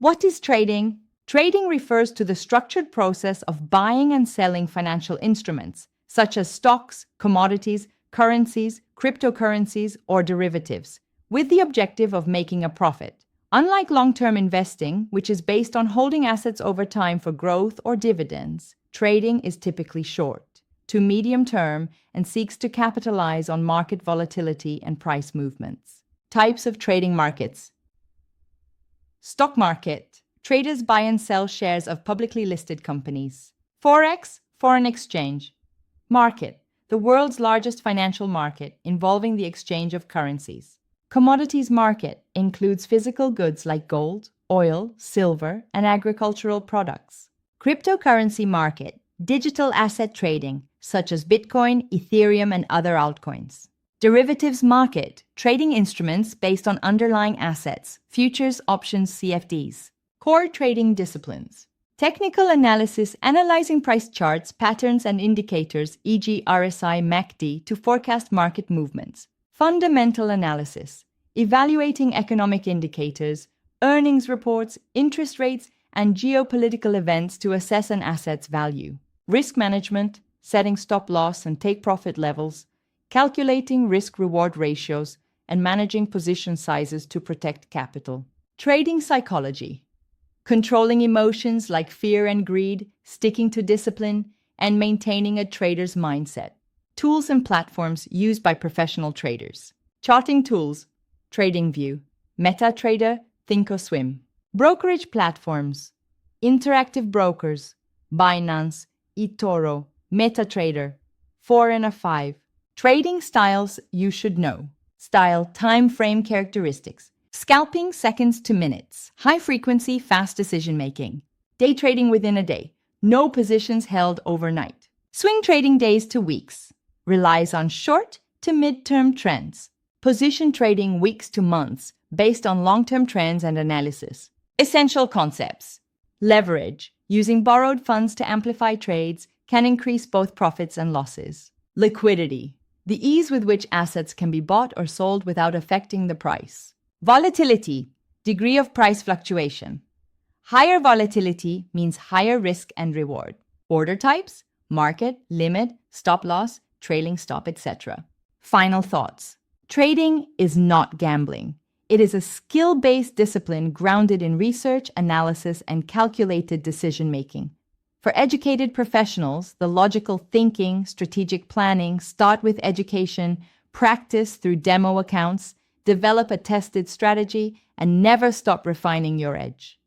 What is trading? Trading refers to the structured process of buying and selling financial instruments, such as stocks, commodities, currencies, cryptocurrencies, or derivatives, with the objective of making a profit. Unlike long-term investing, which is based on holding assets over time for growth or dividends, trading is typically short to medium term and seeks to capitalize on market volatility and price movements. Types of trading markets. Stock market. Traders buy and sell shares of publicly listed companies. Forex, foreign exchange. Market. The world's largest financial market involving the exchange of currencies. Commodities market includes physical goods like gold, oil, silver, and agricultural products. Cryptocurrency market. Digital asset trading, such as Bitcoin, Ethereum, and other altcoins. Derivatives market, trading instruments based on underlying assets, futures, options, CFDs. Core trading disciplines. Technical analysis, analyzing price charts, patterns, and indicators, e.g. RSI, MACD, to forecast market movements. Fundamental analysis, evaluating economic indicators, earnings reports, interest rates, and geopolitical events to assess an asset's value. Risk management, setting stop loss and take profit levels, calculating risk-reward ratios, and managing position sizes to protect capital. Trading psychology, controlling emotions like fear and greed, sticking to discipline, and maintaining a trader's mindset. Tools and platforms used by professional traders. Charting tools, TradingView, MetaTrader, thinkorswim. Brokerage platforms, Interactive Brokers, Binance, eToro, MetaTrader, 4 and a 5. Trading styles you should know. Style, time frame characteristics. Scalping seconds to minutes. High frequency, fast decision making. Day trading within a day. No positions held overnight. Swing trading days to weeks. Relies on short to mid-term trends. Position trading weeks to months based on long-term trends and analysis. Essential concepts. Leverage. Using borrowed funds to amplify trades can increase both profits and losses. Liquidity. The ease with which assets can be bought or sold without affecting the price. Volatility. Degree of price fluctuation. Higher volatility means higher risk and reward. Order types, market, limit, stop loss, trailing stop, etc. Final thoughts. Trading is not gambling. It is a skill-based discipline grounded in research, analysis, and calculated decision-making. For educated professionals, the logical thinking, strategic planning start with education, practice through demo accounts, develop a tested strategy, and never stop refining your edge.